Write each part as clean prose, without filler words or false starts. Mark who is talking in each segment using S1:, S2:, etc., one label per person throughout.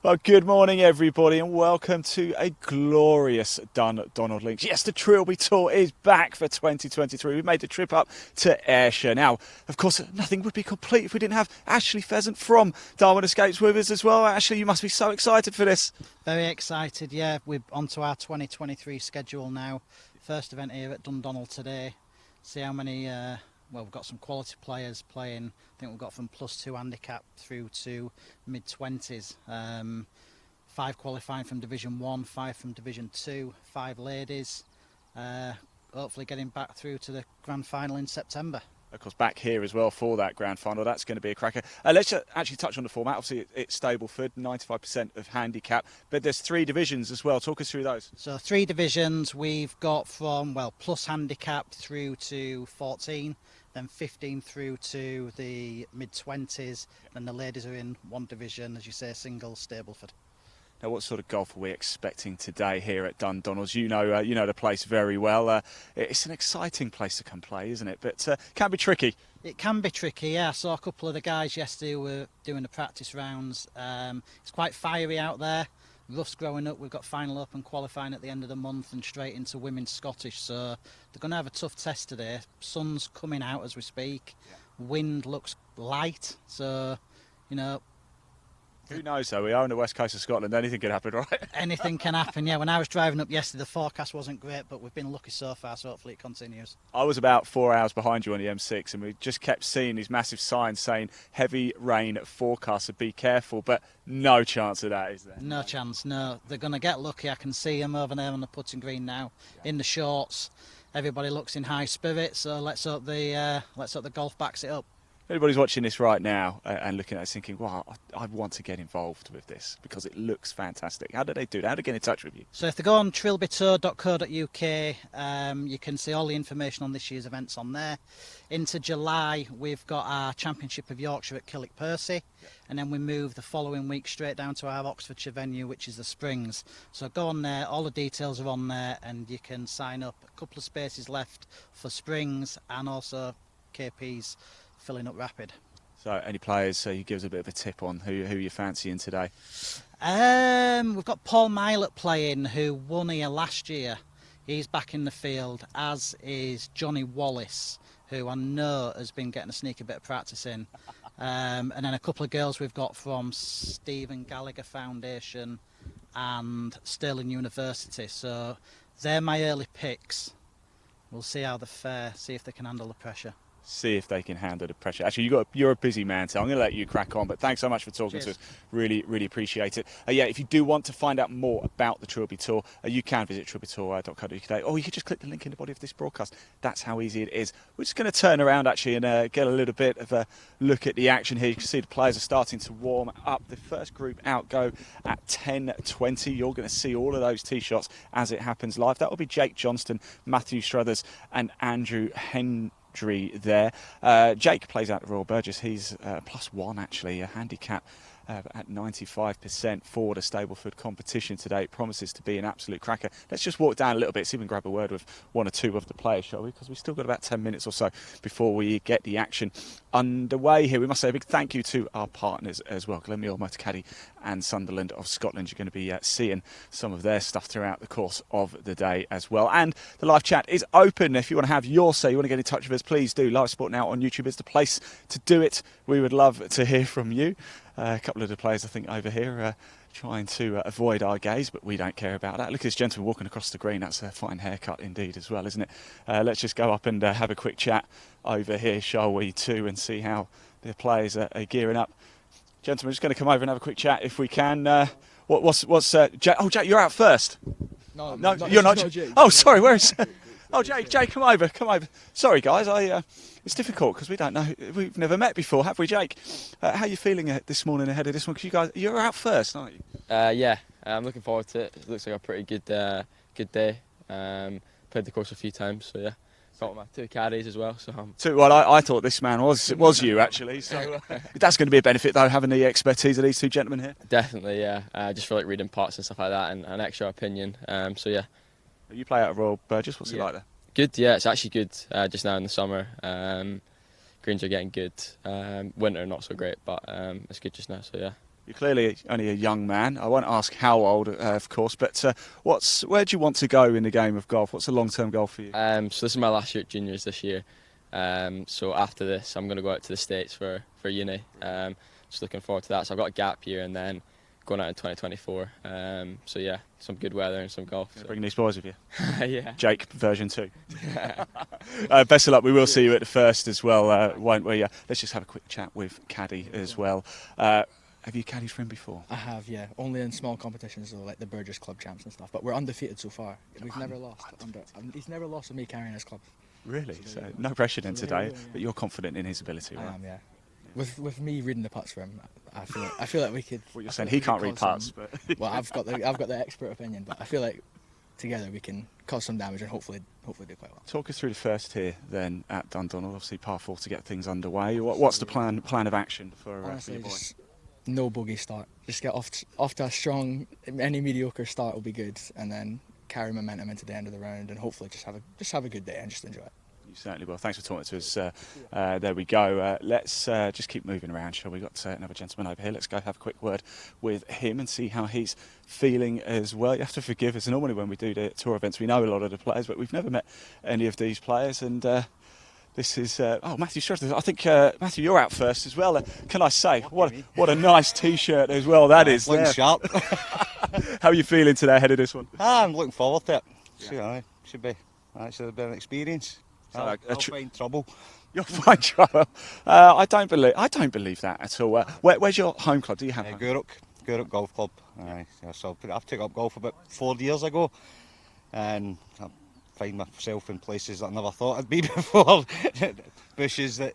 S1: Well, good morning, everybody, and welcome to a glorious Dundonald Links. Yes, the Trilby Tour is back for 2023. We've made the trip up to Ayrshire. Now, of course, nothing would be complete if we didn't have Ashley Pheasant from Darwin Escapes with us as well. Ashley, you must be so excited for this.
S2: Very excited, yeah. We're onto our 2023 schedule now. First event here at Dundonald today. See how many, well, we've got some quality players playing. I think we've got from +2 handicap through to mid-20s. 5 qualifying from Division 1, 5 from Division 2, 5 ladies. Hopefully getting back through to the grand final in September.
S1: Of course, back here as well for that grand final. That's going to be a cracker. Let's actually touch on the format. Obviously, it's Stableford, 95% of handicap, but there's 3 divisions as well. Talk us through those.
S2: So 3 divisions. We've got from, well, plus handicap through to 14, then 15 through to the mid-20s. Then the ladies are in 1 division, as you say, single Stableford.
S1: Now, what sort of golf are we expecting today here at Dundonald's? You know the place very well. It's an exciting place to come play, isn't it? But can be tricky.
S2: It can be tricky, yeah. I saw a couple of the guys yesterday who were doing the practice rounds. It's quite fiery out there. Rough's growing up. We've got final open qualifying at the end of the month and straight into women's Scottish. So they're going to have a tough test today. Sun's coming out as we speak. Yeah. Wind looks light. So, you know,
S1: who knows though, we are on the west coast of Scotland, anything can happen, right?
S2: Anything can happen, yeah. When I was driving up yesterday, the forecast wasn't great, but we've been lucky so far, so hopefully it continues.
S1: I was about 4 hours behind you on the M6 and we just kept seeing these massive signs saying heavy rain forecast, so be careful, but no chance of that, is there?
S2: No chance, no. They're going to get lucky. I can see them over there on the putting green now, in the shorts. Everybody looks in high spirits, so let's hope the golf backs it up.
S1: Anybody's watching this right now and looking at us thinking, wow, I want to get involved with this because it looks fantastic. How do they do that? How do they get in touch with you?
S2: So if they go on trilbytour.co.uk, you can see all the information on this year's events on there. Into July, we've got our Championship of Yorkshire at Killick-Percy, and then we move the following week straight down to our Oxfordshire venue, which is the Springs. So go on there, all the details are on there, and you can sign up. A couple of spaces left for Springs and also KP's filling up rapid.
S1: So any players, so you give us a bit of a tip on who you're fancying today?
S2: We've got Paul Milot playing, who won here last year. He's back in the field, as is Johnny Wallace, who I know has been getting a sneaky bit of practice in. And then a couple of girls we've got from Stephen Gallagher Foundation and Stirling University. So they're my early picks. We'll see how they fare, see if they can handle the pressure.
S1: See if they can handle the pressure. Actually, you're a busy man, so I'm going to let you crack on. But thanks so much for talking to us. Really, really appreciate it. Yeah, if you do want to find out more about the Trilby Tour, you can visit trilbytour.co.uk, or you can just click the link in the body of this broadcast. That's how easy it is. We're just going to turn around actually and get a little bit of a look at the action here. You can see the players are starting to warm up. The first group out go at 10:20. You're going to see all of those tee shots as it happens live. That will be Jake Johnston, Matthew Struthers, and Andrew there. Jake plays out the Royal Burgess. He's +1 actually, a handicap at 95% for the Stableford competition today. It promises to be an absolute cracker. Let's just walk down a little bit, see if we can grab a word with 1 or 2 of the players, shall we? Because we've still got about 10 minutes or so before we get the action underway here. We must say a big thank you to our partners as well, Glenmuir Motor Caddy and Sunderland of Scotland. You're going to be seeing some of their stuff throughout the course of the day as well. And the live chat is open. If you want to have your say, you want to get in touch with us, please do. Live Sport Now on YouTube is the place to do it. We would love to hear from you. A couple of the players, I think, over here trying to avoid our gaze, but we don't care about that. Look at this gentleman walking across the green. That's a fine haircut indeed as well, isn't it? Let's just go up and have a quick chat over here, shall we, too, and see how the players are gearing up. Gentlemen, we're just going to come over and have a quick chat if we can. What's Jack? Oh, Jack, you're out first.
S3: No,
S1: you're not. Oh, sorry, where is... Oh, Jake, come over. Sorry, guys, it's difficult because we don't know. We've never met before, have we, Jake? How are you feeling this morning ahead of this one? Because you're out first, aren't you?
S3: Yeah, I'm looking forward to it. It looks like a pretty good day. Played the course a few times, so yeah. Got my 2 caddies as well. So
S1: well, I thought this man was you actually. So that's going to be a benefit though, having the expertise of these 2 gentlemen here.
S3: Definitely, yeah. I just feel like reading parts and stuff like that, and an extra opinion. So yeah.
S1: You play out of Royal Burgess. What's it like there?
S3: Good, yeah. It's actually good just now in the summer. Greens are getting good. Winter not so great, but it's good just now. So yeah.
S1: You're clearly only a young man. I won't ask how old, of course, but where do you want to go in the game of golf? What's the long-term goal for you?
S3: So this is my last year at juniors this year. So after this, I'm going to go out to the States for uni. Just looking forward to that. So I've got a gap year and then going out in 2024. So yeah, some good weather and some golf. So.
S1: Bring these boys with you.
S3: Yeah.
S1: Jake version 2. Best of luck. We will see you at the first as well, won't we? Let's just have a quick chat with Caddy as well. Have you caddied for him before?
S4: I have, yeah. Only in small competitions, though, like the Burgess Club champs and stuff. But we're undefeated so far. We've never lost. He's never lost with me carrying his club.
S1: Really? So no pressure then today, but you're confident in his ability, right?
S4: I am, yeah. With me reading the putts for him, I feel like we could.
S1: What you're saying, he can't read putts, but
S4: well, I've got the expert opinion, but I feel like together we can cause some damage and hopefully do quite well.
S1: Talk us through the first here then at Dundonald. Obviously, par 4 to get things underway. What's the plan of action for
S4: Honestly,
S1: your boy?
S4: just no bogey start. Just get off to a strong, any mediocre start will be good, and then carry momentum into the end of the round, and hopefully just have a good day and just enjoy it.
S1: You certainly will. Thanks for talking to us. There we go. Let's just keep moving around, shall we? We've got another gentleman over here. Let's go have a quick word with him and see how he's feeling as well. You have to forgive us. Normally when we do the tour events, we know a lot of the players, but we've never met any of these players. And this is Matthew Shrugged. I think Matthew, you're out first as well. Can I say what a nice T-shirt as well that is.
S5: Looking sharp.
S1: How are you feeling today ahead of this one?
S5: I'm looking forward to it.
S1: Yeah.
S5: Should be actually a bit of an experience.
S1: So,
S5: I'll find trouble.
S1: You'll find trouble. I don't believe that at all. Where's your home club? Do you have home?
S5: Guruk Golf Club. So I've taken up golf about 4 years ago, and I find myself in places that I never thought I'd be before. Bushes that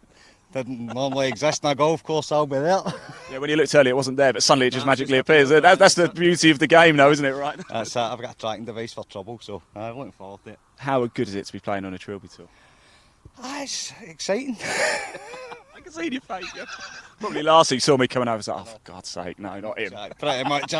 S5: didn't normally exist in a golf course, I'll be there.
S1: Yeah, when you looked earlier, it wasn't there, but suddenly it just magically appears. That's the beauty of the game, though, isn't it? Right?
S5: That's it. I've got a tracking device for trouble, so I'm looking forward to it.
S1: How good is it to be playing on a Trilby Tour?
S5: It's exciting.
S1: I can see in your face. Yeah. Probably last week saw me coming over. I was like, oh, for God's sake, no, not him.
S5: Pretty much.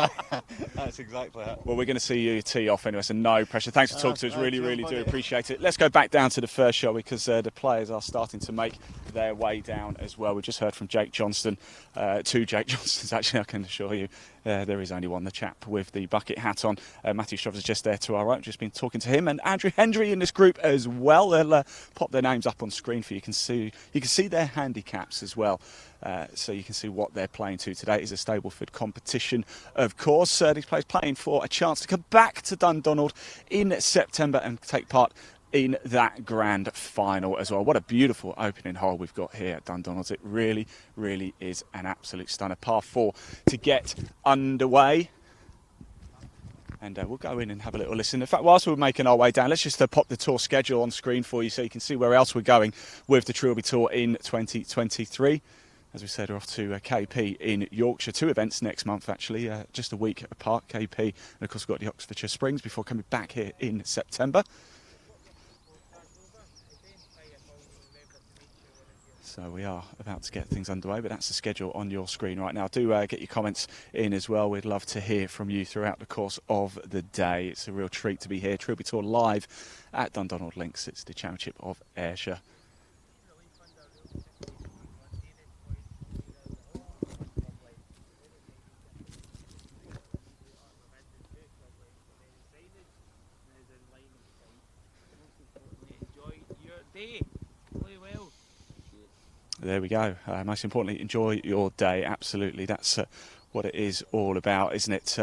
S5: That's exactly it.
S1: Well, we're going to see you tee off anyway, so no pressure. Thanks for talking to us. Really do appreciate it. Let's go back down to the first shot because the players are starting to make their way down as well. We just heard from Jake Johnston, 2 Jake Johnstons actually, I can assure you. There is only one, the chap with the bucket hat on. Matthew Shrugged is just there to our right. We've just been talking to him and Andrew Hendry in this group as well. They'll pop their names up on screen for you. You can see their handicaps as well. So you can see what they're playing to today. It is a Stableford competition, of course. These players playing for a chance to come back to Dundonald in September and take part in that grand final as well. What a beautiful opening hole we've got here at Dundonald. It really is an absolute stunner. Par 4 to get underway. And we'll go in and have a little listen. In fact, whilst we're making our way down, let's just pop the tour schedule on screen for you so you can see where else we're going with the Trilby Tour in 2023. As we said, we're off to KP in Yorkshire. 2 events next month, actually, just a week apart, KP. And, of course, we've got the Oxfordshire Springs before coming back here in September. So we are about to get things underway, but that's the schedule on your screen right now. Do get your comments in as well. We'd love to hear from you throughout the course of the day. It's a real treat to be here. Trilby Tour live at Dundonald Links. It's the Championship of Ayrshire. There we go. Most importantly, enjoy your day. Absolutely. That's what it is all about, isn't it?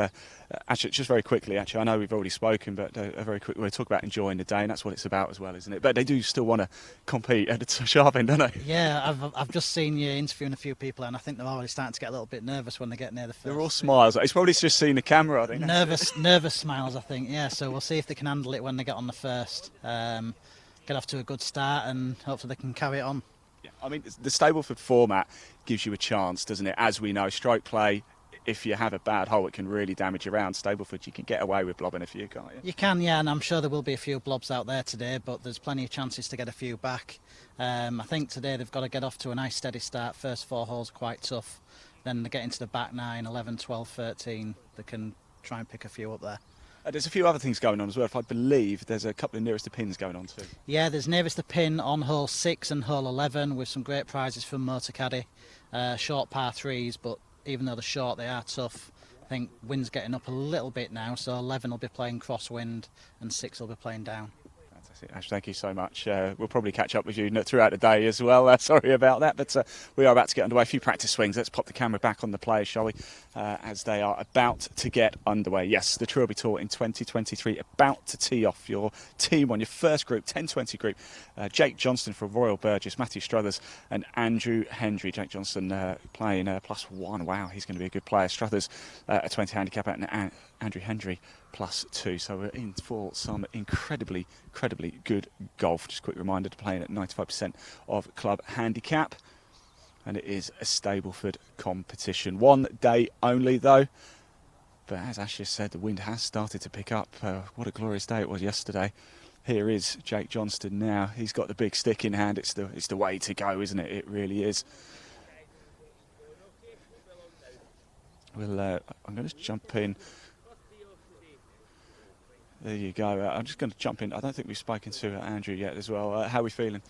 S1: Actually, just very quickly, I know we've already spoken, but very quickly, we'll talk about enjoying the day, and that's what it's about as well, isn't it? But they do still want to compete at the sharp end, don't they?
S2: Yeah, I've just seen you interviewing a few people, and I think they're already starting to get a little bit nervous when they get near the first.
S1: They're all smiles. It's probably just seeing the camera, I think.
S2: Nervous smiles, I think, yeah. So we'll see if they can handle it when they get on the first. Get off to a good start, and hopefully they can carry it on.
S1: Yeah, I mean, the Stableford format gives you a chance, doesn't it? As we know, stroke play, if you have a bad hole, it can really damage your round. Stableford, you can get away with blobbing a few, can't you?
S2: You can, yeah, and I'm sure there will be a few blobs out there today, but there's plenty of chances to get a few back. I think today they've got to get off to a nice steady start. First 4 holes are quite tough. Then they get into the back 9, 11, 12, 13. They can try and pick a few up there.
S1: There's a few other things going on as well. If I believe there's a couple of nearest to pins going on too.
S2: Yeah, there's nearest to pin on hole 6 and hole 11 with some great prizes from Motor Caddy. Short par 3s, but even though they're short, they are tough. I think wind's getting up a little bit now, so 11 will be playing crosswind and 6 will be playing down.
S1: Fantastic. Ash, thank you so much. We'll probably catch up with you throughout the day as well. Sorry about that, but we are about to get underway. A few practice swings. Let's pop the camera back on the players, shall we? As they are about to get underway. Yes, the Trilby Tour in 2023 about to tee off. Your team on your first group, 10-20 group. Jake Johnston for Royal Burgess, Matthew Struthers and Andrew Hendry. Jake Johnston playing +1. Wow, he's going to be a good player. Struthers a 20 handicap and Andrew Hendry +2. So we're in for some incredibly good golf. Just a quick reminder to playing at 95% of club handicap. And it is a Stableford competition. 1 day only though. But as Ash just said, the wind has started to pick up. What a glorious day it was yesterday. Here is Jake Johnston now. He's got the big stick in hand. It's the way to go, isn't it? It really is. I'm going to just jump in. There you go. I'm just going to jump in. I don't think we've spoken to Andrew yet as well. How are we feeling?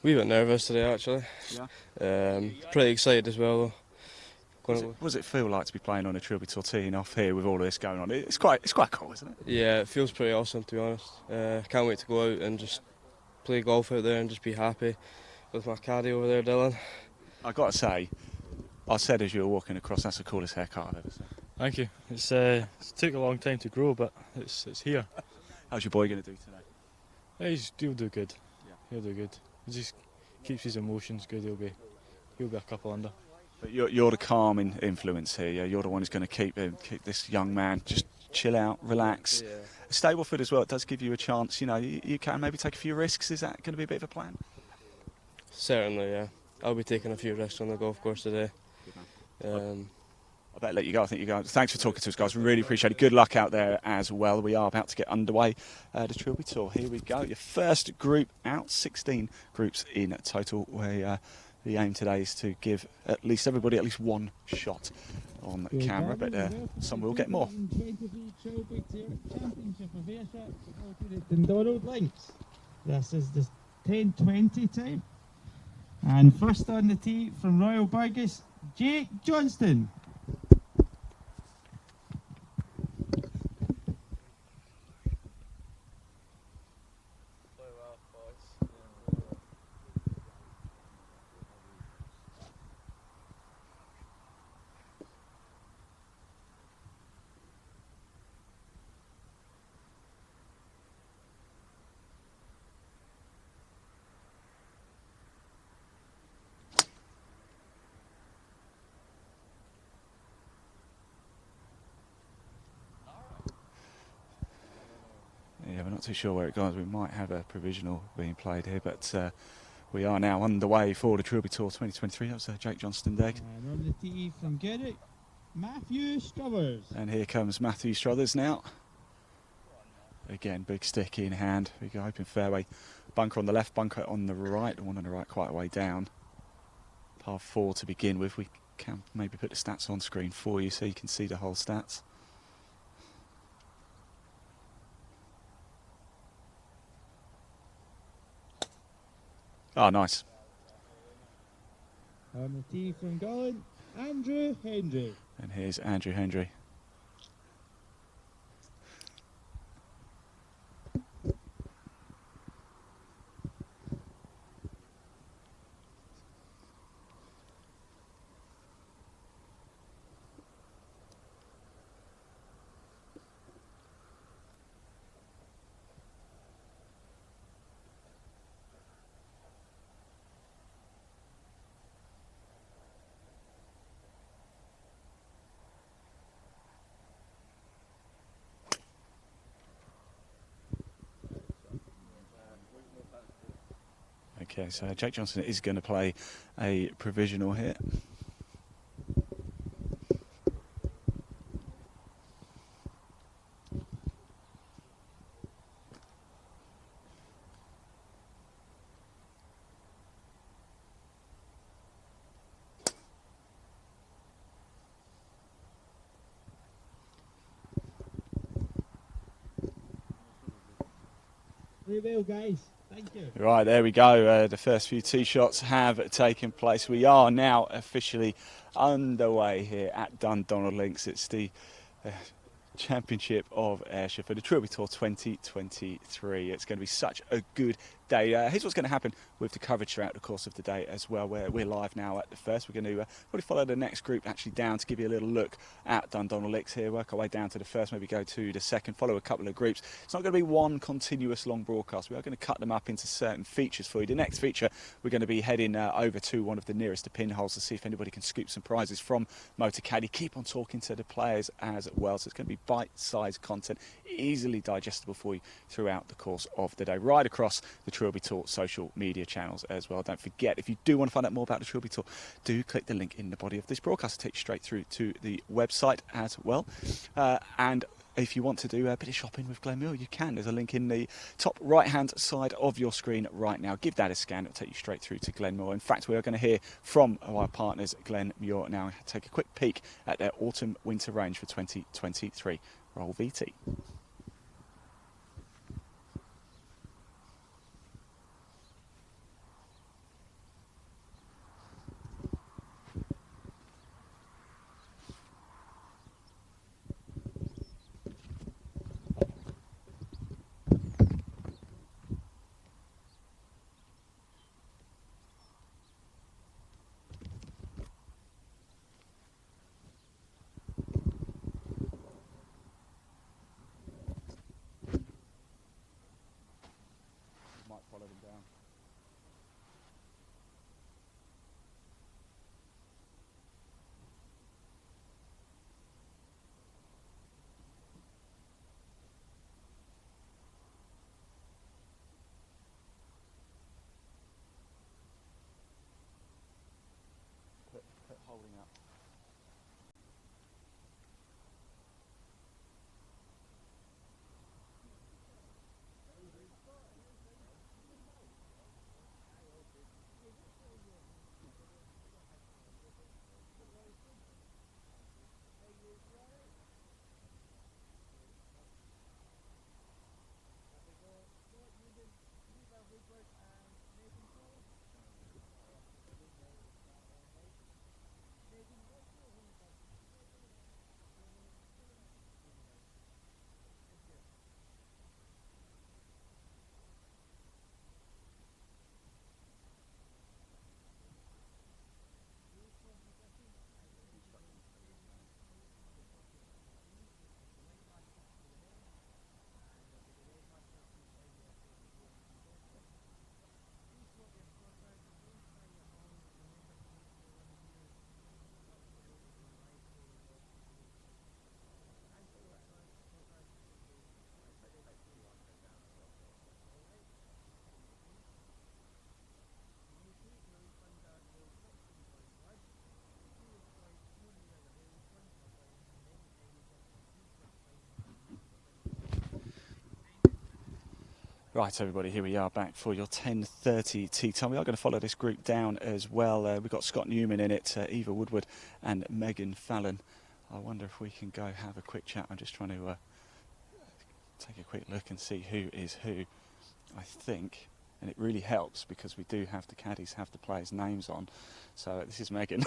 S6: We were nervous today, actually.
S1: Yeah.
S6: Pretty excited as well.
S1: What does it feel like to be playing on a Trilby Tour teeing off here with all of this going on? It's quite cool, isn't it?
S6: Yeah, it feels pretty awesome, to be honest. Can't wait to go out and just play golf out there and just be happy with my caddy over there, Dylan.
S1: I've got to say, I said as you were walking across, that's the coolest haircut I've ever seen.
S7: Thank you. It's took a long time to grow, but it's here.
S1: How's your boy going to do today?
S7: He'll do good.
S1: Yeah.
S7: He'll do good. He just keeps his emotions good. He'll be a couple under.
S1: But you're the calming influence here. Yeah? You're the one who's going to keep this young man just chill out, relax.
S6: Yeah.
S1: Stableford as well. It does give you a chance. You know, you can maybe take a few risks. Is that going to be a bit of a plan?
S6: Certainly, yeah. I'll be taking a few risks on the golf course today.
S1: I better let you go. I think you guys. Thanks for talking to us, guys. We really appreciate it. Good luck out there as well. We are about to get underway. The Trilby Tour. Here we go. Your first group out. 16 groups in total. The aim today is to give at least everybody at least one shot on the camera, but some will get more.
S8: Trilby Tour Championship of Ayrshire to the Dundonald Links. This is the 10:20 time. And first on the tee from Royal Burgess, Jake Johnston.
S1: Yeah, we're not too sure where it goes. We might have a provisional being played here, but we are now underway for the Trilby Tour 2023. That was Jake Johnston there.
S8: And on the tee from Garrett, Matthew Struthers.
S1: And here comes Matthew Struthers now. Again, big stick in hand. We go open fairway. Bunker on the left, bunker on the right. The one on the right quite a way down. Par 4 to begin with. We can maybe put the stats on screen for you so you can see the whole stats. Oh, nice.
S8: On the tee from Gallen, Andrew Hendry.
S1: And here's Andrew Hendry. Okay, so Jake Johnston is going to play a provisional here.
S8: Very well, guys. Thank you.
S1: Right, there we go. The first few tee shots have taken place. We are now officially underway here at Dundonald Links. It's the Championship of Ayrshire for the Trilby Tour 2023. It's going to be such a good day. Here's what's going to happen with the coverage throughout the course of the day as well. We're live now at the first. We're going to probably follow the next group actually down to give you a little look at Dundonald Links here, work our way down to the first, maybe go to the second, follow a couple of groups. It's not going to be one continuous long broadcast. We are going to cut them up into certain features for you. The next feature, we're going to be heading over to one of the nearest to pinholes to see if anybody can scoop some prizes from Motor Caddy. Keep on talking to the players as well. So it's going to be bite-sized content, easily digestible for you throughout the course of the day, right across the Trilby Tour social media channels as well. Don't forget, if you do want to find out more about the Trilby Tour, do click the link in the body of this broadcast to take you straight through to the website as well. And if you want to do a bit of shopping with Glenmuir, you can. There's a link in the top right-hand side of your screen right now. Give that a scan. It'll take you straight through to Glenmuir. In fact, we are going to hear from our partners, Glenmuir, now. Take a quick peek at their autumn-winter range for 2023. Roll VT. Follow them down. Put holding up. Right, everybody, here we are back for your 10:30 tea time. We are going to follow this group down as well. We've got Scott Newman in it, Eva Woodward and Megan Fallon. I wonder if we can go have a quick chat. I'm just trying to take a quick look and see who is who. I think, and it really helps because we do have the caddies have the players' names on. So this is Megan.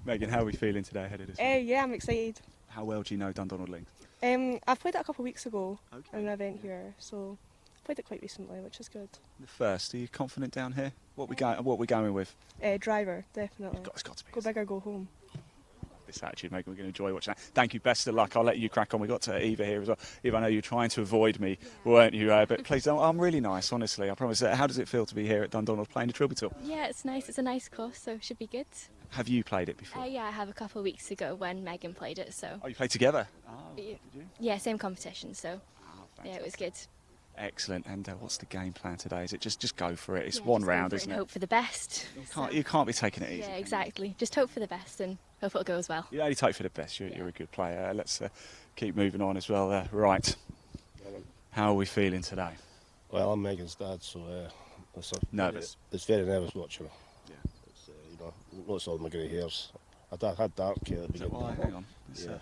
S1: Megan, how are we feeling today ahead of this?
S9: Yeah, I'm excited.
S1: How well do you know Dundonald Links?
S9: I've played it a couple of weeks ago
S1: Okay.
S9: in an event here, so played it quite recently, which is good.
S1: The first, are you confident down here? What we going with?
S9: Driver, definitely.
S1: It's got to be.
S9: Go big or go home.
S1: This attitude, Megan, we're going to enjoy watching that. Thank you, best of luck. I'll let you crack on. We've got Eva here as well. Eva, I know you're trying to avoid me, weren't you? But please don't. I'm really nice, honestly. I promise. How does it feel to be here at Dundonald playing the Trilby Tour?
S10: Yeah, it's nice. It's a nice course, so it should be good.
S1: Have you played it before?
S10: Yeah, I have a couple of weeks ago when Megan played it. So.
S1: Oh, you played together? Oh,
S10: Yeah.
S1: did you?
S10: Yeah, same competition. So. Yeah, it was good.
S1: Excellent. And what's the game plan today? Is it just go for it? It's
S10: Yeah,
S1: one
S10: just go
S1: round,
S10: for it
S1: isn't
S10: and
S1: it?
S10: Hope for the best.
S1: You can't be taking it easy.
S10: Yeah,
S1: can you?
S10: exactly. Just hope for the best and hope it'll go as well.
S1: You only take for the best. You're a good player. Let's keep moving on as well. Right. How are we feeling today?
S11: Well, I'm Megan's dad, so
S1: Nervous.
S11: It's very nervous watching her.
S1: Yeah.
S11: It's, lots of my grey hairs. I had dark hair at the beginning.
S1: Why? Hang on.
S11: Yeah.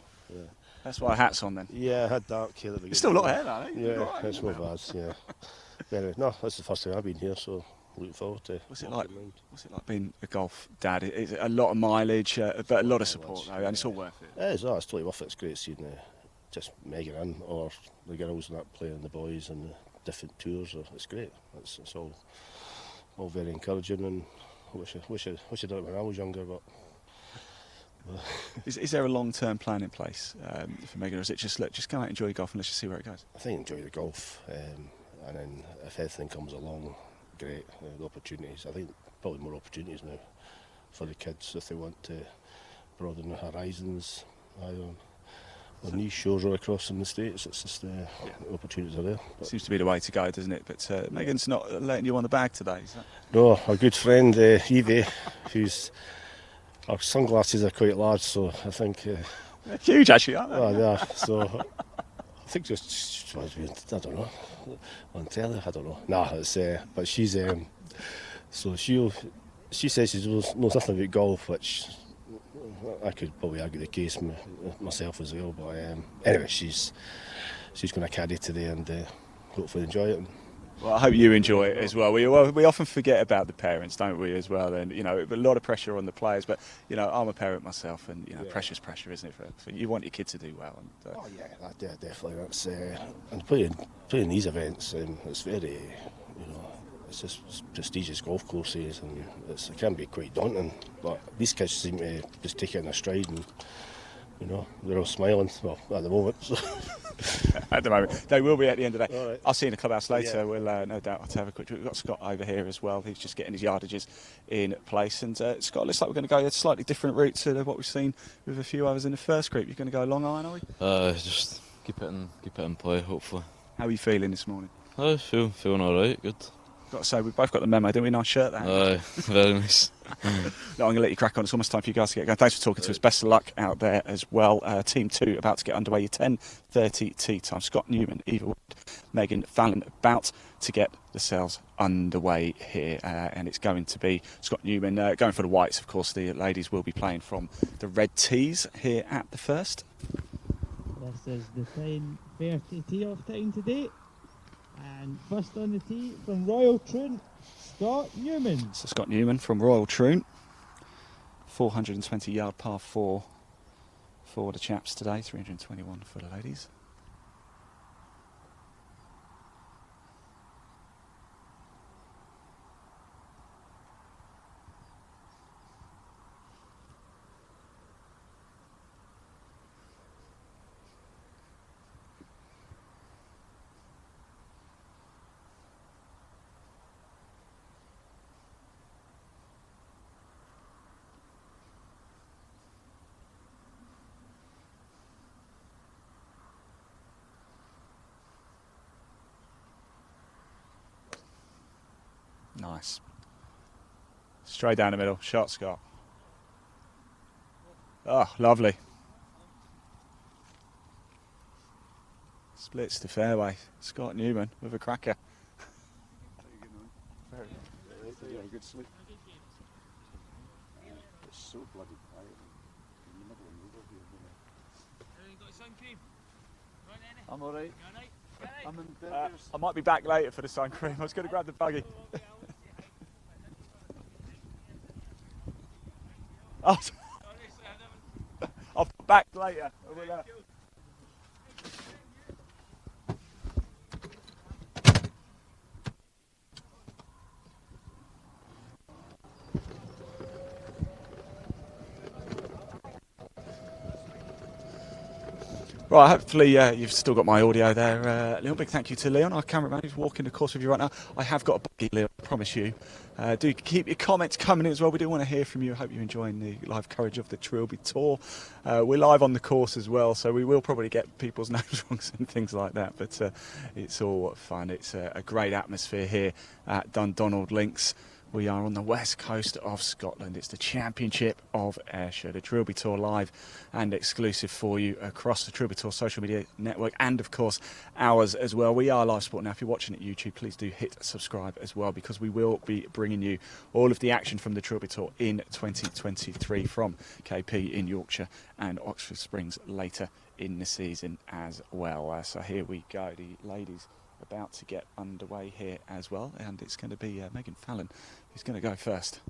S1: That's why hat's on then.
S11: Yeah, I had dark hair at the beginning.
S1: It's still a lot of hair, though.
S11: Yeah, it's no bad. Yeah. No, that's the first time I've been here, so looking forward to.
S1: What's it like? What's it like being a golf dad? Is it a lot of mileage, but a lot of support though, and it's all worth it.
S11: It's totally worth it. It's great seeing just Megan in, or the girls and that playing, the boys and the different tours. It's great. It's all very encouraging, and I wish I done it when I was younger, but.
S1: Is there a long-term plan in place for Megan, or is it just go out, enjoy golf, and let's just see where it goes?
S11: I think enjoy the golf, and then if anything comes along, great. The opportunities. I think probably more opportunities now for the kids if they want to broaden their horizons. The new shows all across in the States. It's just the opportunities are there.
S1: Seems to be the way to go, doesn't it? But Megan's not letting you on the bag today, is that?
S11: No, our good friend Evie, who's. Our sunglasses are quite large, so I think.
S1: They're huge, actually, aren't they?
S11: Oh, they are. So I think just I don't know, on telly. I don't know. Nah, it's but she's so she says she knows nothing about golf, which I could probably argue the case myself as well. But anyway, she's going to caddy today and hopefully enjoy it.
S1: Well, I hope you enjoy it as well. We often forget about the parents, don't we, as well? And a lot of pressure on the players. But I'm a parent myself, and pressure's pressure, isn't it? For you want your kid to do well. And,
S11: oh yeah, definitely. That's and playing these events, it's very, it's just prestigious golf courses, and it can be quite daunting. But these kids seem to just take it in their stride, and they're all smiling. Well, at the moment. So.
S1: At the moment, they will be at the end of the day.
S11: Right.
S1: I'll see you in the clubhouse later.
S11: Yeah.
S1: We'll no doubt have a quick. We've got Scott over here as well. He's just getting his yardages in place. And Scott, looks like we're going to go a slightly different route to what we've seen with a few others in the first group. You're going to go long iron, are we?
S12: Just keep it in play, hopefully.
S1: How are you feeling this morning?
S12: Feeling all right, good.
S1: Got to say, we've both got the memo, didn't we? Nice shirt there.
S12: Very nice.
S1: No, I'm going to let you crack on. It's almost time for you guys to get going. Thanks for talking to us. Best of luck out there as well. Team 2 about to get underway. Your 10:30 tee time. Scott Newman, Eva Wood, Megan Fallon about to get themselves underway here. And it's going to be Scott Newman going for the whites. Of course, the ladies will be playing from the red tees here at the first.
S8: This is the 10:30 tee-off time today. And first on the tee from Royal Troon, Scott Newman.
S1: So Scott Newman from Royal Troon, 420-yard par 4 for the chaps today, 321 for the ladies. Nice. Straight down the middle. Shot, Scott. Oh, lovely. Splits the fairway. Scott Newman with a cracker. Very good sleep.
S11: It's so bloody quiet.
S1: I'm alright. I might be back later for the sun cream. I was going to grab the buggy. I'll be back later. Right, hopefully you've still got my audio there. Leon, big thank you to Leon, our cameraman, who's walking the course with you right now. I have got a buggy, Leon, I promise you. Do keep your comments coming in as well. We do want to hear from you. I hope you're enjoying the live coverage of the Trilby Tour. We're live on the course as well, so we will probably get people's names wrong and things like that. But it's all fun. It's a great atmosphere here at Dundonald Links. We are on the west coast of Scotland. It's the Championship of Ayrshire, the Trilby Tour live and exclusive for you across the Trilby Tour social media network and, of course, ours as well. We are live sport now. If you're watching at YouTube, please do hit subscribe as well, because we will be bringing you all of the action from the Trilby Tour in 2023 from KP in Yorkshire and Oxford Springs later in the season as well. So here we go. The ladies about to get underway here as well, and it's going to be Megan Fallon who's going to go first.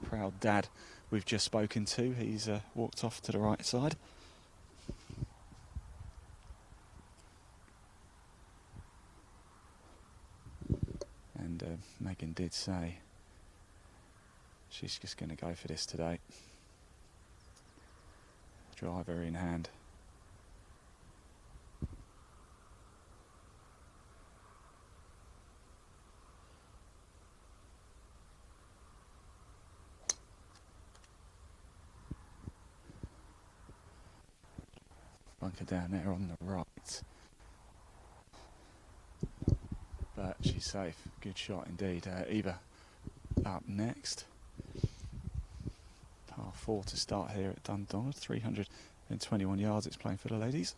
S1: Proud dad we've just spoken to, he's walked off to the right side. And Megan did say she's just going to go for this today. Driver in hand. Bunker down there on the right. But she's safe. Good shot indeed. Eva up next. Par 4 to start here at Dundonald. 321 yards it's playing for the ladies.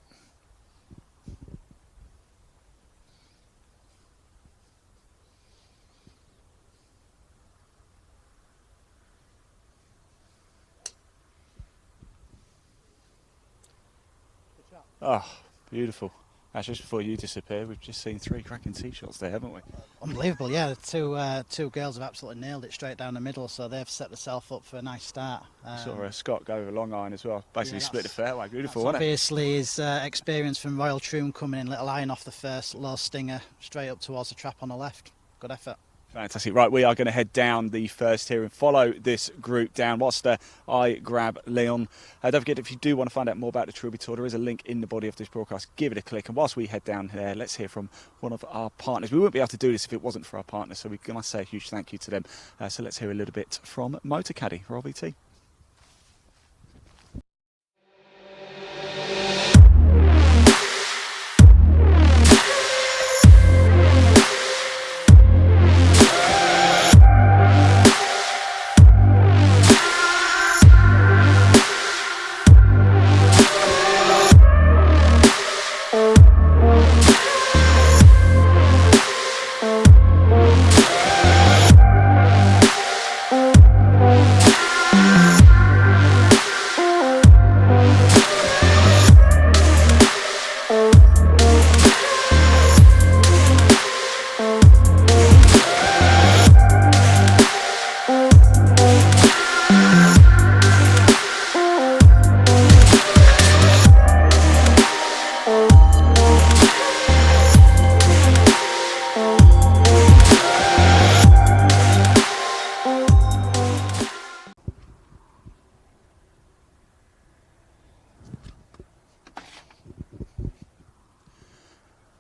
S1: Oh, beautiful. Actually, just before you disappear, we've just seen 3 cracking tee shots there, haven't we?
S2: Unbelievable, yeah. Two girls have absolutely nailed it straight down the middle, so they've set themselves up for a nice start.
S1: Saw Scott go over long iron as well. Basically split the fairway. Beautiful,
S2: That's
S1: wasn't it?
S2: obviously his experience from Royal Troon coming in, little iron off the first, low stinger, straight up towards the trap on the left. Good effort.
S1: Fantastic. Right, we are going to head down the first here and follow this group down whilst I grab Leon. Don't forget, if you do want to find out more about the Trilby Tour, there is a link in the body of this broadcast. Give it a click. And whilst we head down there, let's hear from one of our partners. We wouldn't be able to do this if it wasn't for our partners, so we must say a huge thank you to them. So let's hear a little bit from Motor Caddy, Robbie T.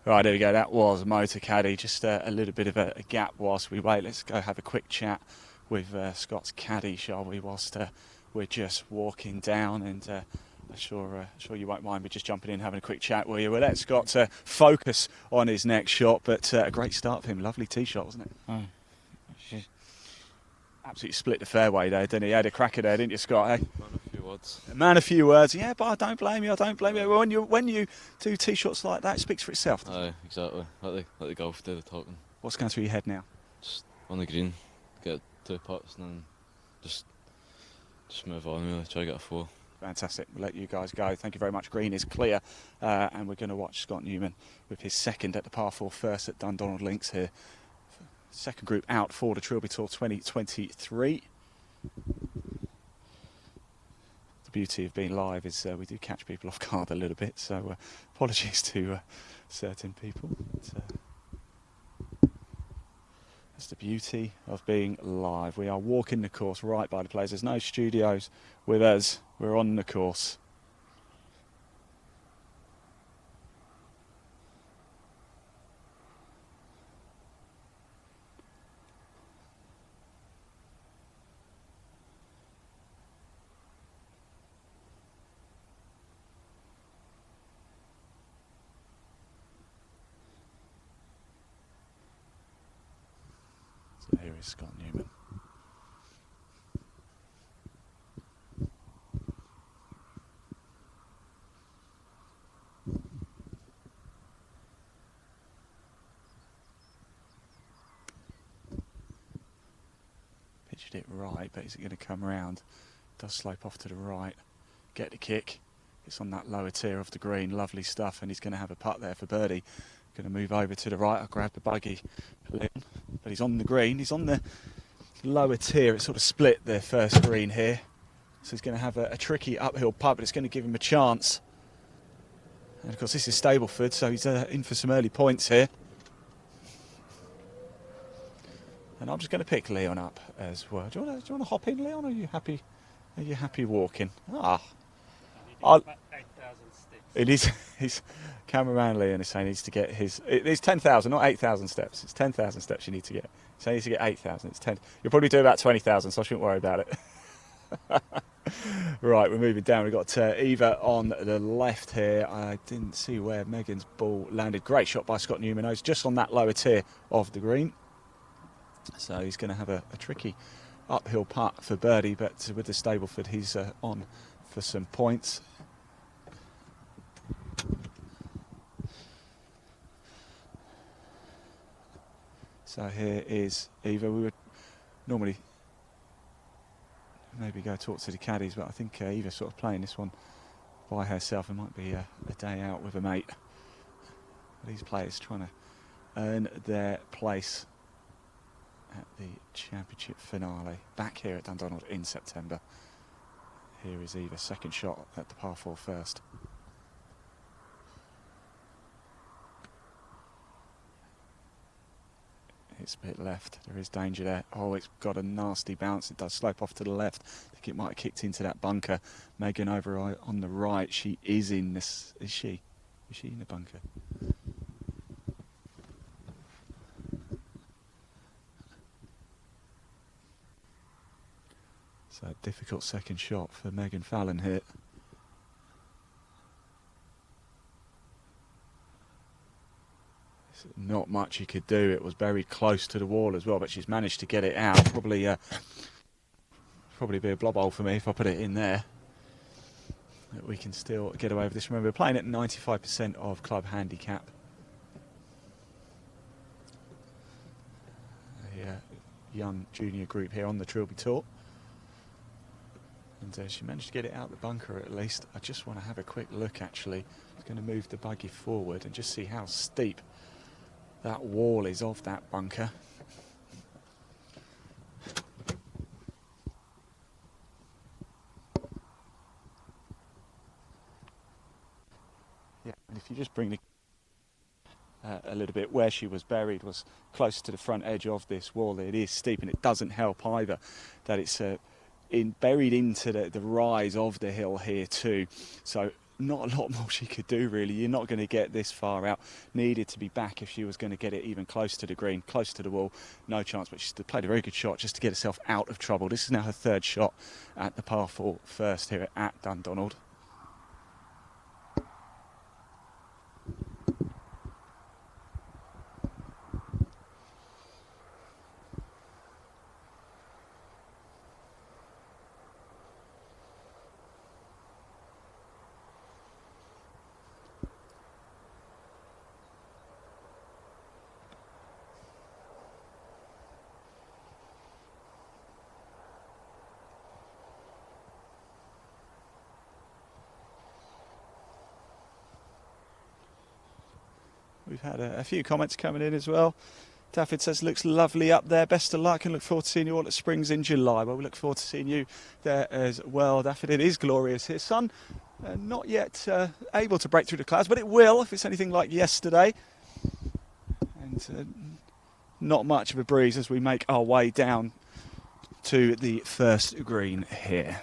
S1: Right, there we go. That was Motor Caddy. Just a little bit of a gap whilst we wait. Let's go have a quick chat with Scott's caddy, shall we? Whilst we're just walking down, and I'm sure you won't mind me just jumping in and having a quick chat, will you? We'll let Scott focus on his next shot, but a great start for him. Lovely tee shot, wasn't it?
S13: Oh.
S1: Absolutely split the fairway there, didn't he? Had a cracker there, didn't you, Scott? Eh?
S12: Man, a few words.
S1: Man, a few words. Yeah, but I don't blame you. I don't blame you. When you do tee shots like that, it speaks for itself.
S12: Aye, exactly. Let the golf do the talking.
S1: What's going through your head now?
S12: Just on the green, get 2 putts, and then just move on. Really, try to get a 4.
S1: Fantastic. We'll let you guys go. Thank you very much. Green is clear, and we're going to watch Scott Newman with his second at the par 4 first at Dundonald Links here. Second group out for the Trilby Tour 2023. The beauty of being live is we do catch people off guard a little bit, so apologies to certain people. That's the beauty of being live. We are walking the course right by the players. There's no studios with us. We're on the course. So here is Scott Newman. Pitched it right, but is it going to come round? Does slope off to the right. Get the kick. It's on that lower tier of the green. Lovely stuff. And he's going to have a putt there for birdie. Going to move over to the right. I'll grab the buggy. But he's on the green. He's on the lower tier. It's sort of split the first green here. So he's going to have a tricky uphill putt, but it's going to give him a chance. And of course, this is Stableford, so he's in for some early points here. And I'm just going to pick Leon up as well. Do you want to hop in, Leon? Or are you happy? Are you happy walking? It is. His cameraman Leon is saying he needs to get his. It's 10,000, not 8,000 steps. It's 10,000 steps you need to get. So he needs to get 8,000. It's 10. You'll probably do about 20,000, so I shouldn't worry about it. Right, we're moving down. We've got Eva on the left here. I didn't see where Megan's ball landed. Great shot by Scott Newman. He's just on that lower tier of the green. So he's going to have a tricky uphill putt for birdie, but with the Stableford, he's on for some points. So here is Eva. We would normally maybe go talk to the caddies, but I think Eva's sort of playing this one by herself. It might be a day out with a mate. These players trying to earn their place at the championship finale back here at Dundonald in September. Here is Eva's second shot at the par 4 first. It's a bit left. There is danger there. Oh, it's got a nasty bounce. It does slope off to the left. I think it might have kicked into that bunker. Megan over on the right. She is in this. Is she? Is she in the bunker? So a difficult second shot for Megan Fallon here. Not much he could do. It was buried close to the wall as well, but she's managed to get it out. Probably be a blob hole for me if I put it in there. But we can still get away with this. Remember, we're playing at 95% of club handicap. A young junior group here on the Trilby Tour. And she managed to get it out the bunker at least. I just want to have a quick look actually. I'm going to move the buggy forward and just see how steep that wall is of that bunker. Yeah, and if you just bring the a little bit, where she was buried was close to the front edge of this wall. It is steep, and it doesn't help either that it's buried into the rise of the hill here too. So not a lot more she could do really. You're not going to get this far out. Needed to be back if she was going to get it even close to the green, close to the wall. No chance, but she's played a very good shot just to get herself out of trouble. This is now her third shot at the par 4 first here at Dundonald. We've had a few comments coming in as well. Daffyd says, looks lovely up there. Best of luck and look forward to seeing you all at Springs in July. Well, we look forward to seeing you there as well, Daffyd. It is glorious here. Sun not yet able to break through the clouds, but it will if it's anything like yesterday. And not much of a breeze as we make our way down to the first green here.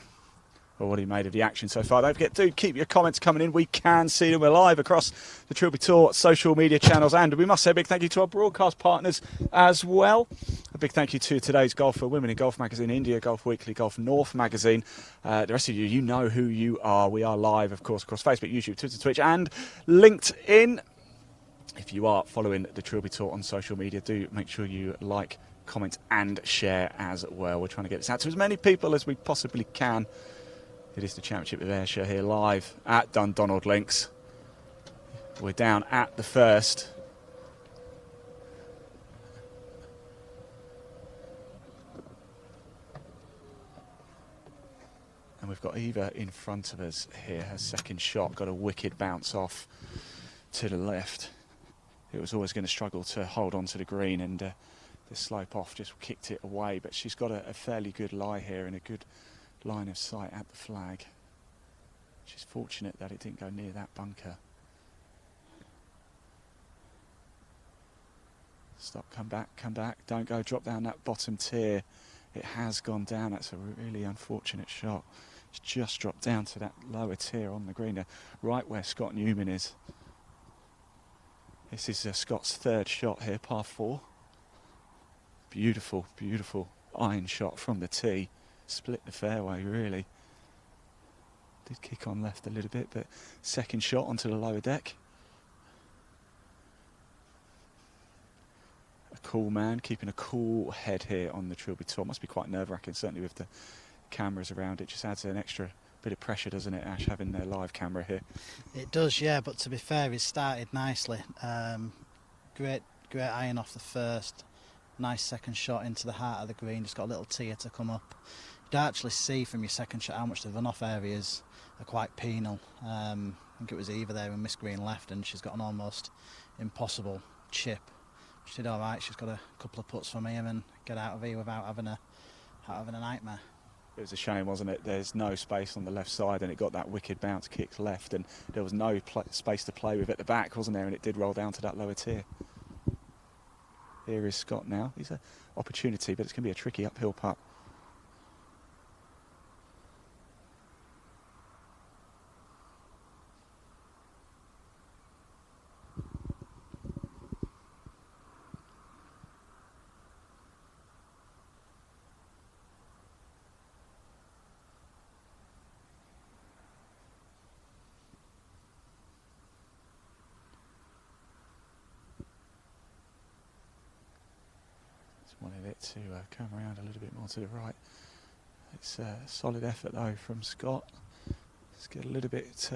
S1: Well, what he made of the action so far. Don't forget to keep your comments coming in. We can see them. We're live across the Trilby Tour social media channels, and we must say a big thank you to our broadcast partners as well. A big thank you to today's Golfer, Women in Golf Magazine, India Golf Weekly, Golf North Magazine. The rest of you, you know who you are. We are live, of course, across Facebook, YouTube, Twitter, Twitch, and LinkedIn. If you are following the Trilby Tour on social media, do make sure you like, comment, and share as well. We're trying to get this out to as many people as we possibly can. It is the Championship of Ayrshire here live at Dundonald Links. We're down at the first. And we've we've got Eva in front of us here. Her second shot got a wicked bounce off to the left. It was always going to struggle to hold on to the green, and the slope off just kicked it away. But she's got a fairly good lie here and a good line of sight at the flag. She's fortunate that it didn't go near that bunker. Stop, come back, don't go, drop down that bottom tier. It has gone down. That's a really unfortunate shot. It's just dropped down to that lower tier on the green, right where Scott Newman is. This is Scott's third shot here, par 4. Beautiful, beautiful iron shot from the tee. Split the fairway, really. Did kick on left a little bit, but second shot onto the lower deck. A cool man, keeping a cool head here on the Trilby Tour. Must be quite nerve-wracking, certainly with the cameras around. It just adds an extra bit of pressure, doesn't it, Ash, having their live camera here?
S2: It does, yeah, but to be fair, he's started nicely. Great iron off the first. Nice second shot into the heart of the green. Just got a little tier to come up. You don't actually see from your second shot how much the runoff areas are quite penal. I think it was Eva there who missed green left, and she's got an almost impossible chip. She did all right. She's got a couple of putts from here and get out of here without having a nightmare.
S1: It was a shame, wasn't it? There's no space on the left side, and it got that wicked bounce kick left, and there was no space to play with at the back, wasn't there? And it did roll down to that lower tier. Here is Scott now. He's an opportunity, but it's going to be a tricky uphill putt. Wanted it to come around a little bit more to the right. It's a solid effort though from Scott. Let's get a little bit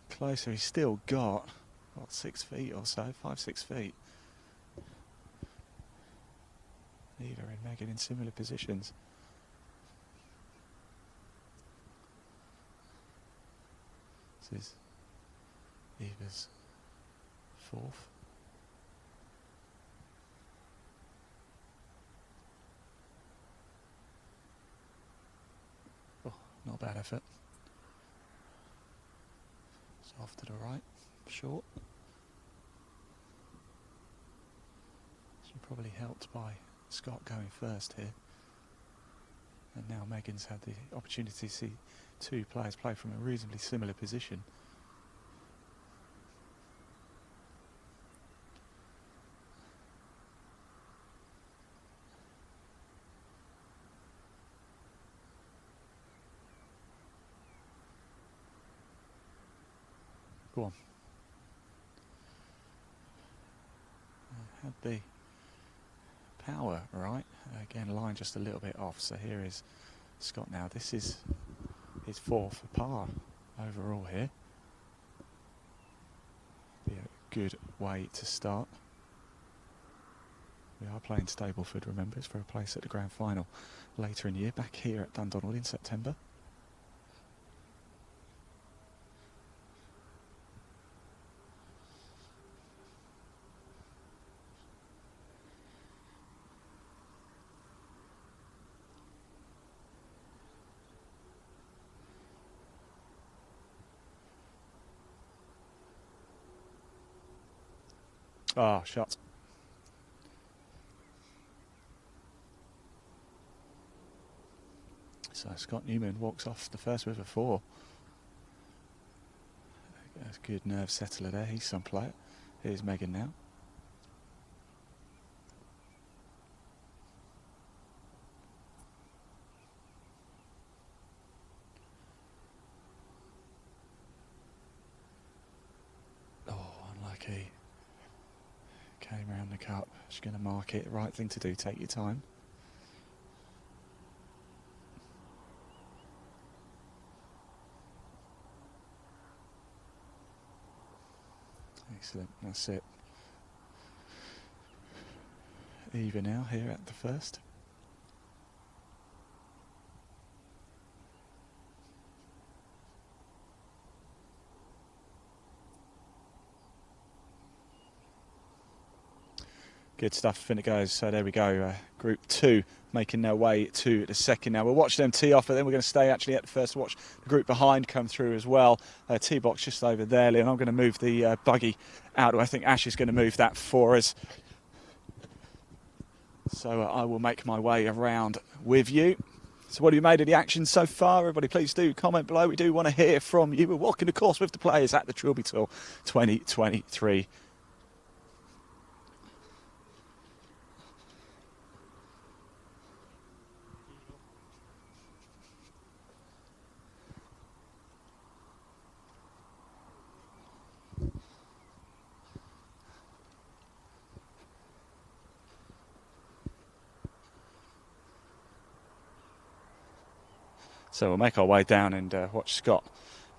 S1: closer. He's still got, what, 6 feet or so, 5-6 feet. Eva and Megan in similar positions. This is Eva's 4th. Not a bad effort. It's off to the right, short. She's probably helped by Scott going first here. And now Megan's had the opportunity to see two players play from a reasonably similar position. Go on. Had the power right. Again, line just a little bit off. So here is Scott now. This is his 4th for par overall here. Be a good way to start. We are playing Stableford, remember, it's for a place at the grand final later in the year, back here at Dundonald in September. Ah, shot. So Scott Newman walks off the first with a 4. That's a good nerve settler there. He's some player. Here's Megan now. Oh, unlucky. Came around the cup. She's going to mark it. Right thing to do. Take your time. Excellent. That's it. Eva now here at the first. Good stuff, and it goes. So there we go. Group 2 making their way to the second now. We'll watch them tee off, but then we're going to stay actually at the first to watch the group behind come through as well. Tee box just over there, and I'm going to move the buggy out. I think Ash is going to move that for us. So I will make my way around with you. So what have you made of the action so far? Everybody, please do comment below. We do want to hear from you. We're walking, of course, with the players at the Trilby Tour 2023. So we'll make our way down and watch Scott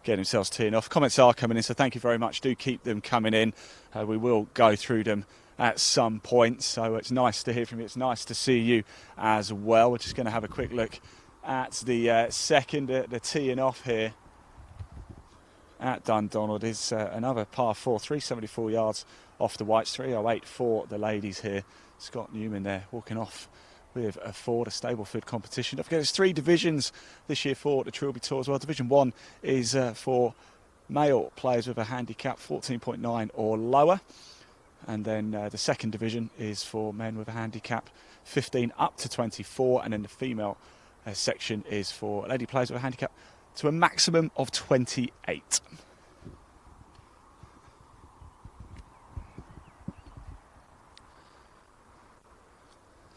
S1: get himself teeing off. Comments are coming in, so thank you very much. Do keep them coming in. We will go through them at some point, so it's nice to hear from you. It's nice to see you as well. We're just going to have a quick look at the second, the teeing off here at Dundonald is another par 4, 374 yards off the whites, 308 for the ladies here. Scott Newman there walking off with a Ford, a Stableford competition. Don't forget, there's 3 divisions this year for the Trilby Tour as well. Division 1 is for male players with a handicap 14.9 or lower. And then the second division is for men with a handicap 15 up to 24. And then the female section is for lady players with a handicap to a maximum of 28.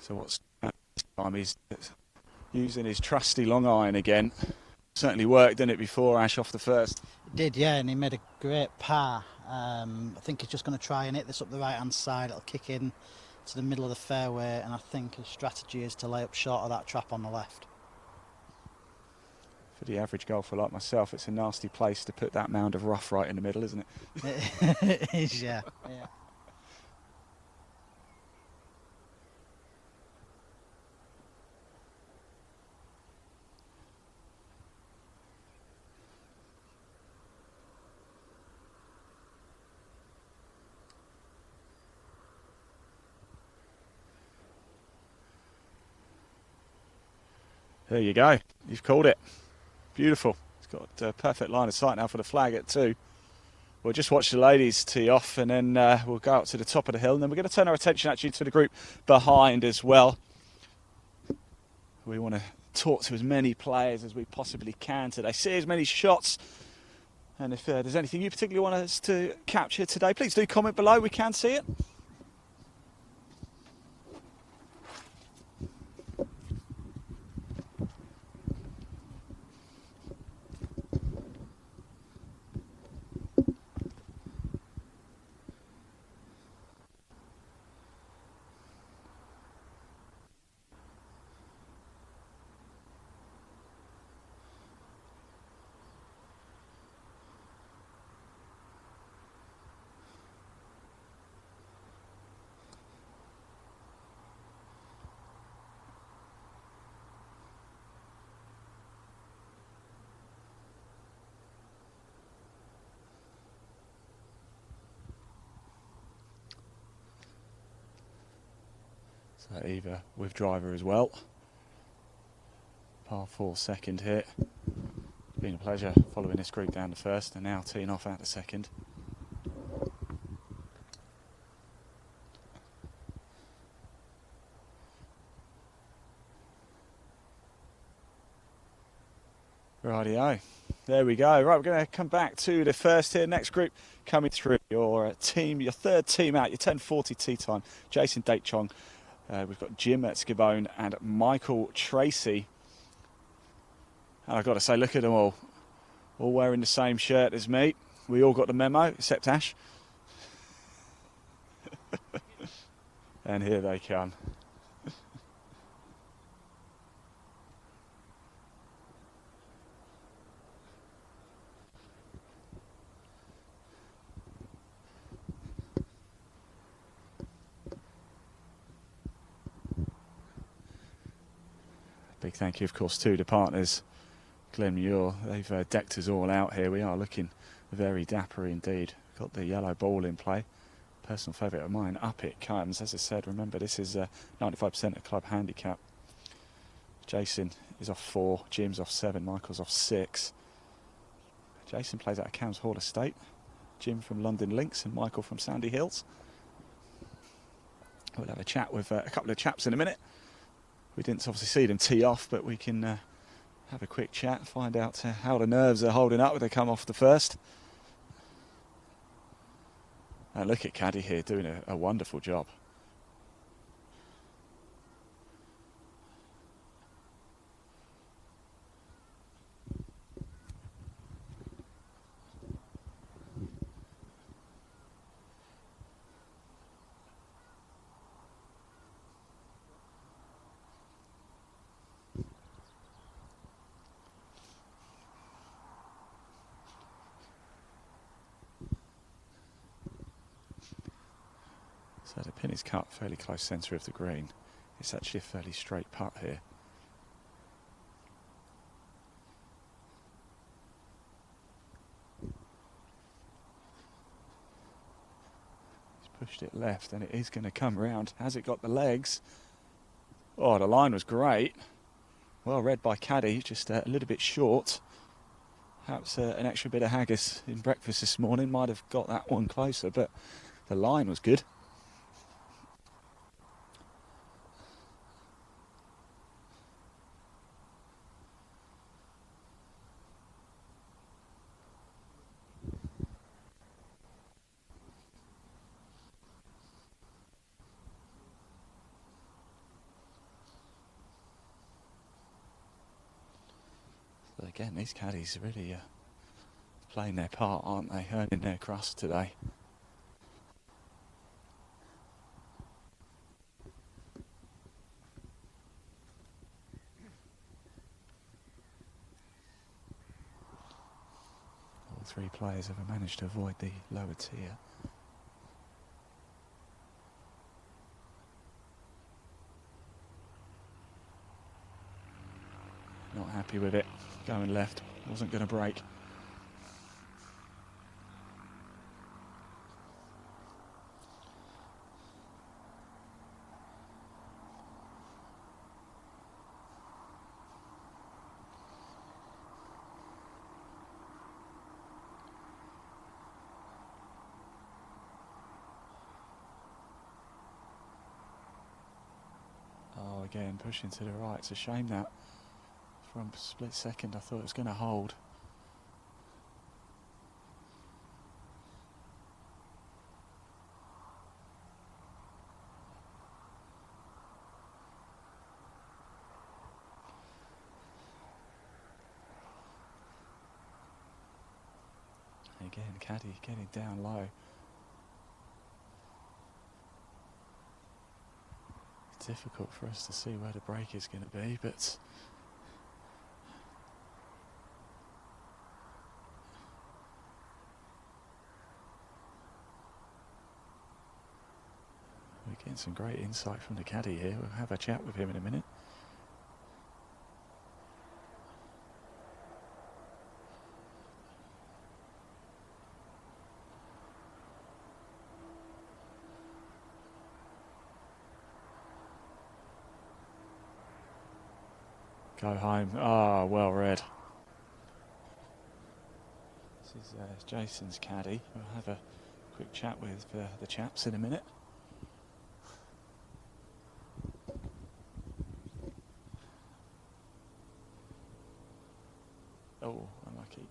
S1: So what's this time he's using his trusty long iron again. Certainly worked, didn't it, before Ash off the first?
S2: It did, yeah, and he made a great par. I think he's just going to try and hit this up the right-hand side. It'll kick in to the middle of the fairway, and I think his strategy is to lay up short of that trap on the left.
S1: For the average golfer like myself, it's a nasty place to put that mound of rough right in the middle, isn't it?
S2: It is, yeah. Yeah.
S1: There you go. You've called it. Beautiful. It's got a perfect line of sight now for the flag at 2. We'll just watch the ladies tee off, and then we'll go up to the top of the hill, and then we're going to turn our attention actually to the group behind as well. We want to talk to as many players as we possibly can today, see as many shots, and if there's anything you particularly want us to capture today, please do comment below. We can see it. So Eva with driver as well. Par 4 second hit. It's been a pleasure following this group down the first, and now teeing off out the second. Rightio. There we go. Right, we're going to come back to the first here. Next group coming through. Your team, your third team out, your 10:40 tee time. Jason Date-Chong. We've got Jim at Skibone and Michael Tracy. And I've got to say, look at them all wearing the same shirt as me. We all got the memo, except Ash. And here they come. Big thank you, of course, to the partners, Glen Muir. They've decked us all out here. We are looking very dapper indeed. Got the yellow ball in play. personal favourite of mine. Up it comes. As I said, remember this is 95% of club handicap. Jason is off 4, Jim's off 7, Michael's off 6. Jason plays out of Cams Hall Estate, Jim from London Links and Michael from Sandy Hills. We'll have a chat with a couple of chaps in a minute. We didn't obviously see them tee off, but we can have a quick chat, find out how the nerves are holding up when they come off the first. And look at Caddy here doing a wonderful job. So the pin is cut fairly close centre of the green. It's actually a fairly straight putt here. He's pushed it left and it is going to come round. Has it got the legs? Oh, the line was great. Well read by Caddy, just a little bit short. Perhaps an extra bit of haggis in breakfast this morning might have got that one closer, but the line was good. Again, these caddies are really playing their part, aren't they? Earning their crust today. All 3 players have managed to avoid the lower tier. Not happy with it. Going left, wasn't going to break. Oh, again, pushing to the right. It's a shame that. From a split second I thought it was going to hold. Again, Caddy getting down low. It's difficult for us to see where the break is going to be, but we're getting some great insight from the caddy here. We'll have a chat with him in a minute. Go home. Ah, well read. This is Jason's caddy. We'll have a quick chat with the chaps in a minute. Oh, unlucky.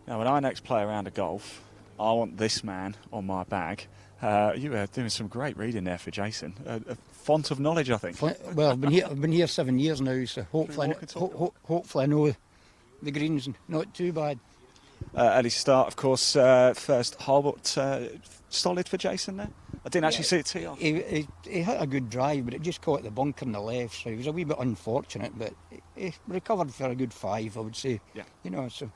S1: Now, when I next play a round of golf, I want this man on my bag. You were doing some great reading there for Jason. A font of knowledge, I think.
S13: Well, I've been here 7 years now, so hopefully I know the greens not too bad.
S1: Early start, of course, first hole, but solid for Jason there? I didn't actually see it tee off.
S13: He hit a good drive, but it just caught the bunker on the left, so he was a wee bit unfortunate, but he recovered for a good 5, I would say.
S1: Yeah.
S13: You know, so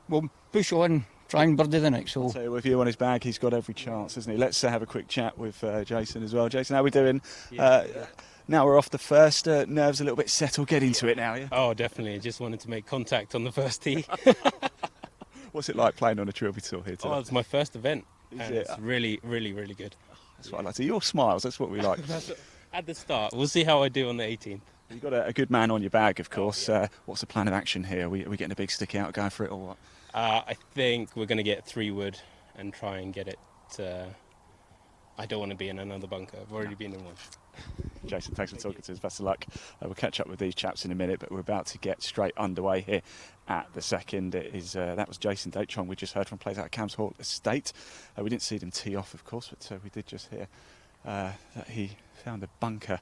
S13: we'll push on, try and birdie the next hole.
S1: So with you on his bag, he's got every chance, isn't he? Let's have a quick chat with Jason as well. Jason, how are we doing? Now we're off the first, nerves a little bit settled. Get into it now, yeah?
S14: Oh, definitely. I just wanted to make contact on the first tee.
S1: What's it like playing on a Trilby Tour here today?
S14: Oh, it's my first event.
S1: Is
S14: And
S1: it?
S14: it's really, really, really good.
S1: That's what I like to see. Your smiles, that's what we like.
S14: At the start, we'll see how I do on the 18th.
S1: You've got a good man on your bag, of course. What's the plan of action here? Are we getting a big stick out, going for it, or what?
S14: I think we're going to get 3 wood and try and get it. I don't want to be in another bunker. I've already been in one.
S1: Jason, thanks for talking to us. Best of luck. We'll catch up with these chaps in a minute, but we're about to get straight underway here at the second. It is that was Jason Dachong we just heard from, plays out at Cams Hall Estate. We didn't see them tee off, of course, but we did just hear that he found a bunker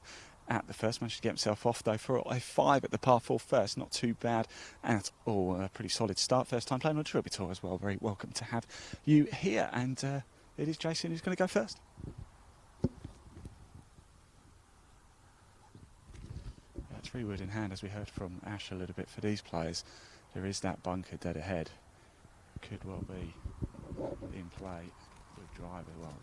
S1: at the first. Managed to get himself off though for a 5 at the par 4 first. Not too bad at all. A pretty solid start. First time playing on a Trilby Tour as well. Very welcome to have you here. And it is Jason who's going to go first. 3 wood in hand, as we heard from Ash a little bit for these players. There is that bunker dead ahead. Could well be in play with driver. Well,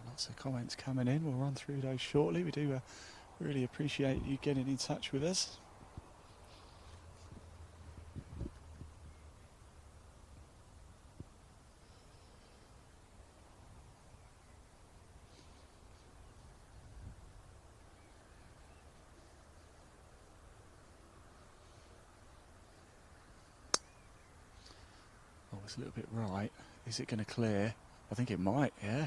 S1: lots of comments coming in. We'll run through those shortly. We do really appreciate you getting in touch with us. Oh, it's a little bit right. Is it going to clear? I think it might, yeah.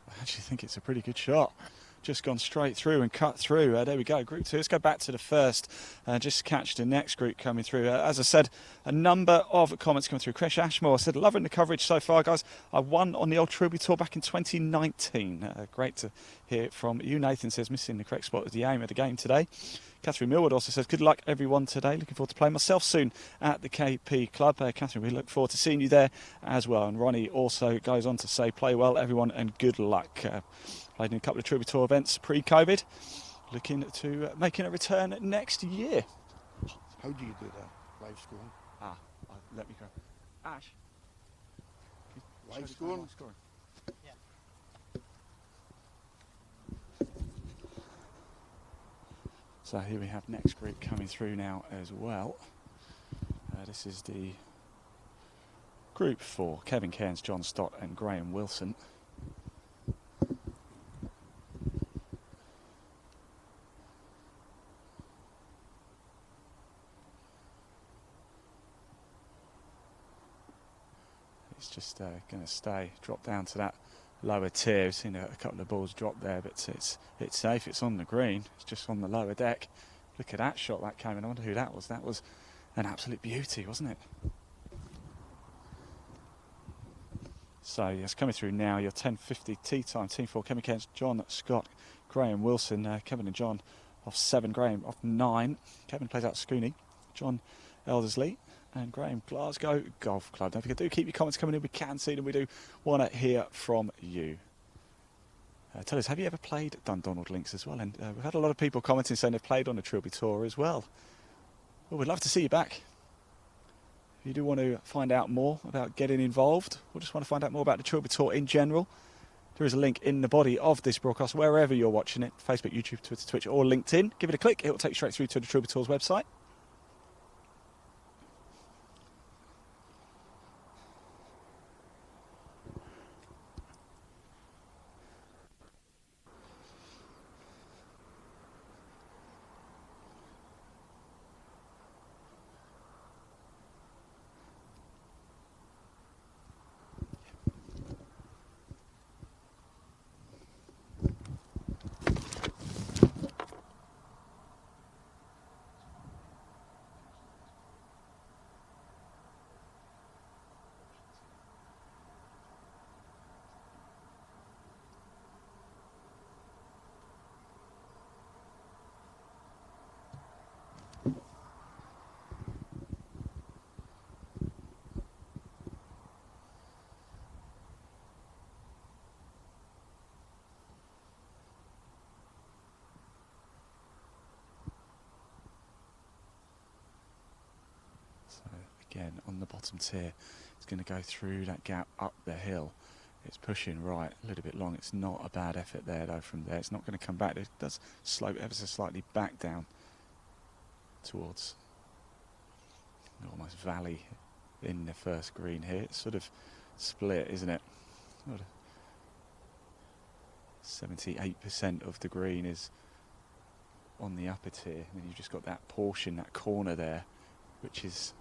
S1: I actually think it's a pretty good shot. Just gone straight through and cut through. There we go, group 2. Let's go back to the first. Just catch the next group coming through. As I said, a number of comments coming through. Chris Ashmore said, loving the coverage so far, guys. I won on the old Trilby Tour back in 2019. Great to hear from you. Nathan says, missing the correct spot was the aim of the game today. Catherine Millwood also says, good luck everyone today. Looking forward to playing myself soon at the KP Club. Catherine, we look forward to seeing you there as well. And Ronnie also goes on to say, play well everyone and good luck. Played in a couple of Trilby Tour events pre-COVID. Looking to making a return next year.
S15: How do you do that? Live scoring?
S1: Let me go. Ash.
S15: Live scoring?
S2: Yeah.
S1: So here we have next group coming through now as well. This is the group 4. Kevin Cairns, John Stott and Graham Wilson. It's just going to stay, drop down to that lower tier. We've seen a couple of balls drop there, but it's safe. It's on the green. It's just on the lower deck. Look at that shot that came in. I wonder who that was. That was an absolute beauty, wasn't it? So yes, coming through now. Your 10:50 tee time. Team 4. Kevin Cairns, John Scott, Graham Wilson. Kevin and John off 7. Graham off 9. Kevin plays out Scooney. John Eldersley. And Graham, Glasgow Golf Club. Don't forget, do keep your comments coming in. We can see them. We do want to hear from you. Tell us, have you ever played Dundonald Links as well? And we've had a lot of people commenting saying they've played on the Trilby Tour as well. Well, we'd love to see you back. If you do want to find out more about getting involved, or just want to find out more about the Trilby Tour in general, there is a link in the body of this broadcast, wherever you're watching it, Facebook, YouTube, Twitter, Twitch, or LinkedIn. Give it a click. It will take you straight through to the Trilby Tour's website. Again, on the bottom tier, it's going to go through that gap up the hill. It's pushing right a little bit long. It's not a bad effort there, though, from there. It's not going to come back. It does slope ever so slightly back down towards almost valley in the first green here. It's sort of split, isn't it? 78% of the green is on the upper tier. And then you've just got that portion, that corner there, which is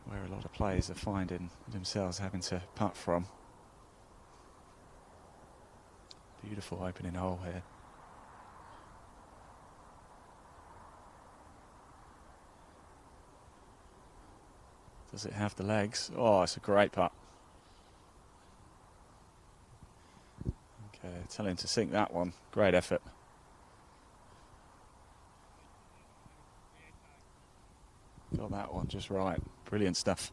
S1: where a lot of players are finding themselves having to putt from. Beautiful opening hole here. Does it have the legs? Oh, it's a great putt. Okay, tell him to sink that one. Great effort. Got that one just right. Brilliant stuff.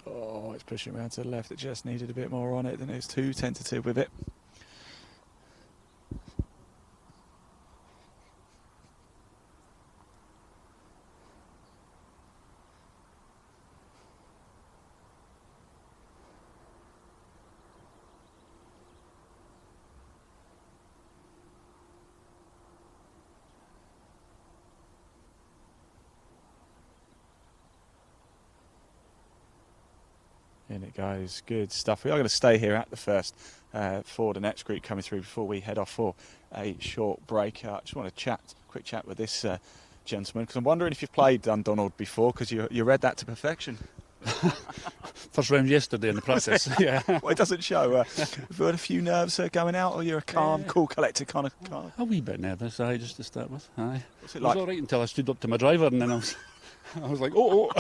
S1: Oh, it's pushing around to the left. It just needed a bit more on it. Then it's too tentative with it. In it goes. Good stuff. We are going to stay here at the first for the next group coming through before we head off for a short break. I just want to quick chat with this gentleman, because I'm wondering if you've played Dundonald before, because you read that to perfection.
S16: First round yesterday in the practice. Yeah.
S1: Well, it doesn't show. Have you had a few nerves going out, or you're a calm, cool, collected kind of guy?
S16: A wee bit nervous, just to start with.
S1: What's it
S16: It
S1: like?
S16: was all right until I stood up to my driver, and then I was like, oh.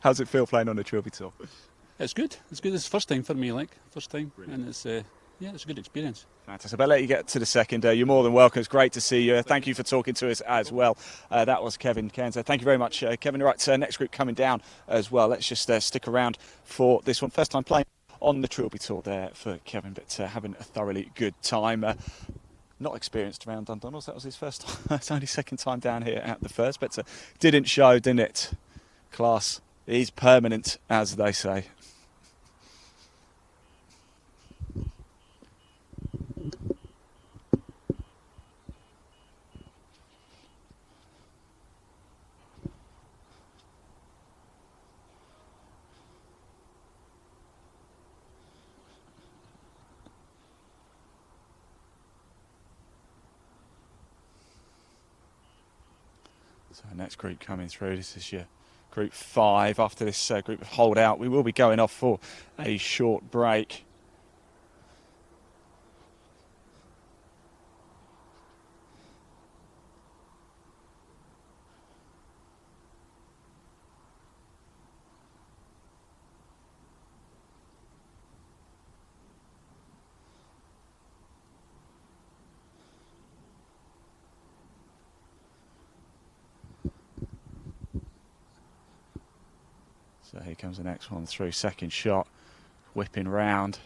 S1: How's it feel playing on the Trilby Tour?
S16: It's good. It's good. It's the first time for me, first time.
S1: Brilliant.
S16: And it's a good experience.
S1: Fantastic. I'll let you get to the second. You're more than welcome. It's great to see you. Thank you for talking to us as well. That was Kevin Kenzo. Thank you very much, Kevin. Right, next group coming down as well. Let's just stick around for this one. First time playing on the Trilby Tour there for Kevin, but having a thoroughly good time. Not experienced around Dundonald. That was his first time. It's only second time down here at the first, but didn't show, didn't it? Class is permanent, as they say. So next group coming through, this is your group 5. After this group of hold out, we will be going off for a short break. So here comes the next one through. Second shot, whipping round.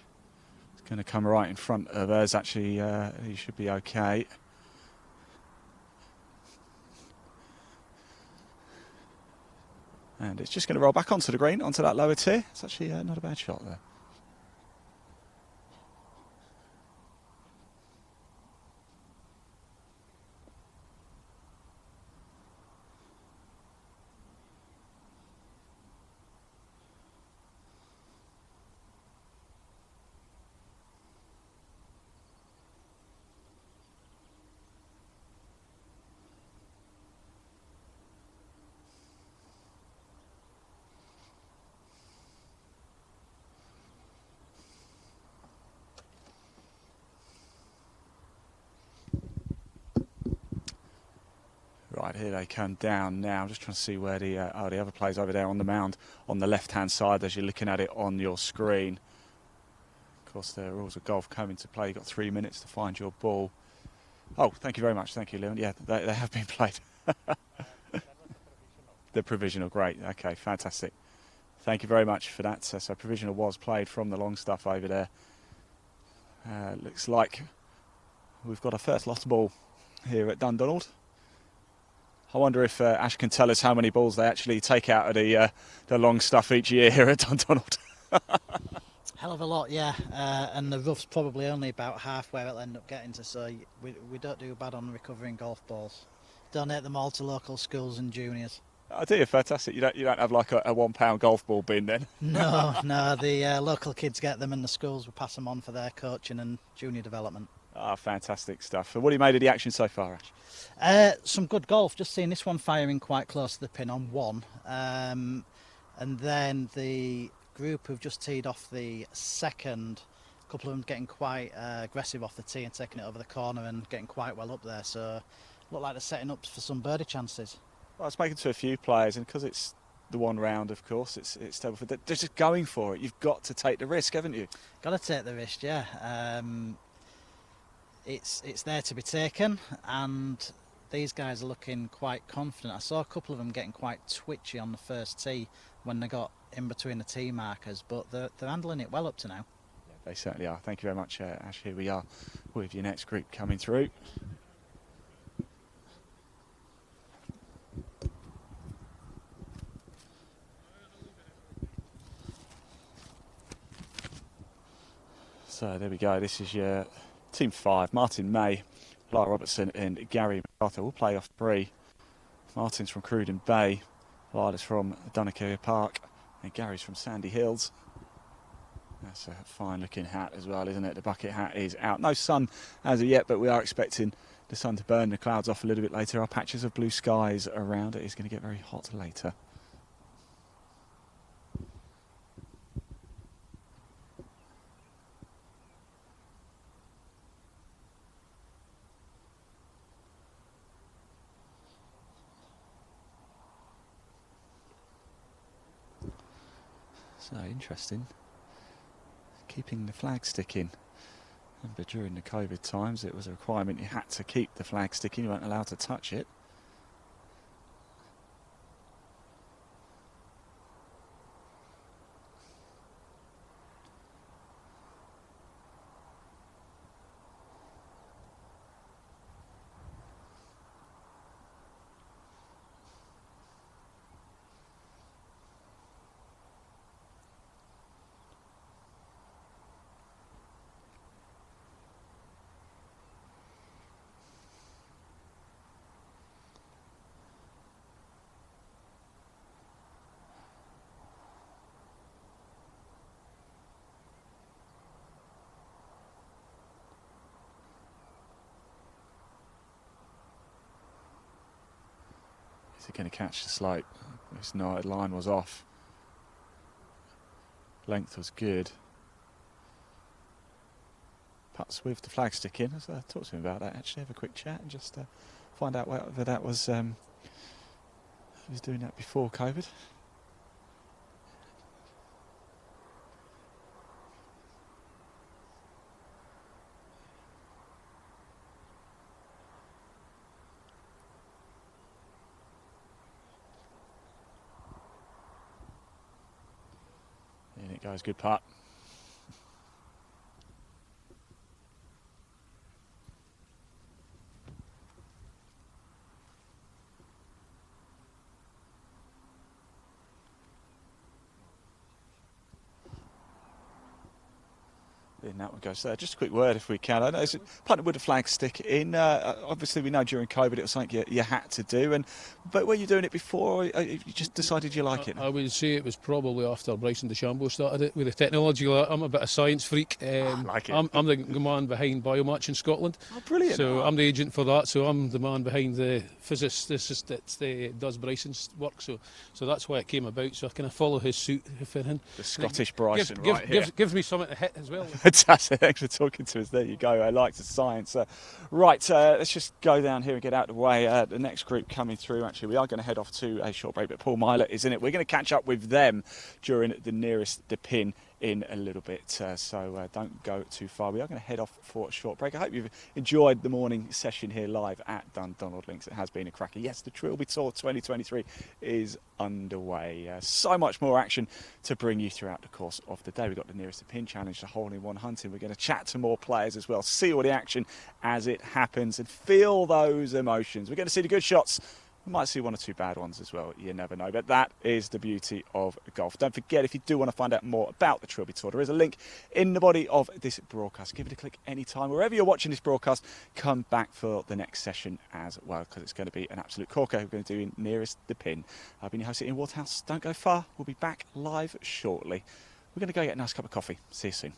S1: It's going to come right in front of us. Actually, he should be okay. And it's just going to roll back onto the green, onto that lower tier. It's actually not a bad shot there. Right, here they come down now. I'm just trying to see where the other players over there on the mound on the left-hand side as you're looking at it on your screen. Of course, the rules of golf come into play. You've got 3 minutes to find your ball. Oh, thank you very much. Thank you, Leon. Yeah, they have been played. The provisional, great. Okay, fantastic. Thank you very much for that. So provisional was played from the long stuff over there. Looks like we've got a first lost ball here at Dundonald. I wonder if Ash can tell us how many balls they actually take out of the long stuff each year here at Dundonald.
S2: Hell of a lot, yeah. And the rough's probably only about half where it'll end up getting to, so we don't do bad on recovering golf balls. Donate them all to local schools and juniors.
S1: I do, fantastic. You don't have like a £1 golf ball bin then?
S2: No, the local kids get them and the schools will pass them on for their coaching and junior development.
S1: Ah, fantastic stuff. What have you made of the action so far, Ash?
S2: Some good golf. Just seeing this one firing quite close to the pin on one. And then the group who've just teed off the second, a couple of them getting quite aggressive off the tee and taking it over the corner and getting quite well up there. So look like they're setting up for some birdie chances. Well,
S1: I was speaking to a few players, and because it's the one round, of course, it's terrible. They're just going for it. You've got to take the risk, haven't you?
S2: Got to take the risk, yeah. It's there to be taken, and these guys are looking quite confident. I saw a couple of them getting quite twitchy on the first tee when they got in between the tee markers, but they're handling it well up to now.
S1: Yeah, they certainly are. Thank you very much, Ash. Here we are with your next group coming through. So there we go. This is your Team 5, Martin May, Lara Robertson and Gary MacArthur will play off 3. Martin's from Cruden Bay, Lara's from Dunakerry Park, and Gary's from Sandy Hills. That's a fine looking hat as well, isn't it? The bucket hat is out. No sun as of yet, but we are expecting the sun to burn the clouds off a little bit later. There are patches of blue skies around. It is going to get very hot later. So interesting, keeping the flag sticking. Remember during the COVID times it was a requirement you had to keep the flag sticking, you weren't allowed to touch it. Is it going to catch the slope? It's not, the line was off. Length was good. Putts with the flag stick in. Let's talk to him about that actually, have a quick chat and just find out whether that was, he was doing that before COVID. In it goes, good putt. In that one goes there. Just a quick word if we can. I know it's partnered with a flag stick in. Obviously, we know during COVID it was something you had to do. But were you doing it before, or you just decided you like it?
S17: I would say it was probably after Bryson DeChambeau started it with the technology. I'm a bit of a science freak.
S1: I like it.
S17: I'm the man behind Biomatch in Scotland.
S1: Oh, brilliant!
S17: So I'm the agent for that. So I'm the man behind the physicist that does Bryson's work. So that's why it came about. So I kind of follow his suit.
S1: The Scottish Bryson, right here.
S17: Gives me something to hit as well.
S1: Fantastic. Thanks for talking to us. There you go. I like the science. Right, let's just go down here and get out of the way. The next group coming through, actually, we are going to head off to a short break, but Paul Myler is in it. We're going to catch up with them during the nearest the pin in a little bit, so don't go too far. We are going to head off for a short break. I hope you've enjoyed the morning session here live at Dundonald Links. It has been a cracker. Yes, the Trilby Tour 2023 is underway. So much more action to bring you throughout the course of the day. We've got the nearest to pin challenge, the hole-in-one hunting. We're going to chat to more players as well, see all the action as it happens and feel those emotions. We're going to see the good shots. We might see one or two bad ones as well. You never know. But that is the beauty of golf. Don't forget, if you do want to find out more about the Trilby Tour, there is a link in the body of this broadcast. Give it a click anytime. Wherever you're watching this broadcast, come back for the next session as well, because it's going to be an absolute corker. We're going to do nearest the pin. I've been your host in Waterhouse. Don't go far. We'll be back live shortly. We're going to go get a nice cup of coffee. See you soon.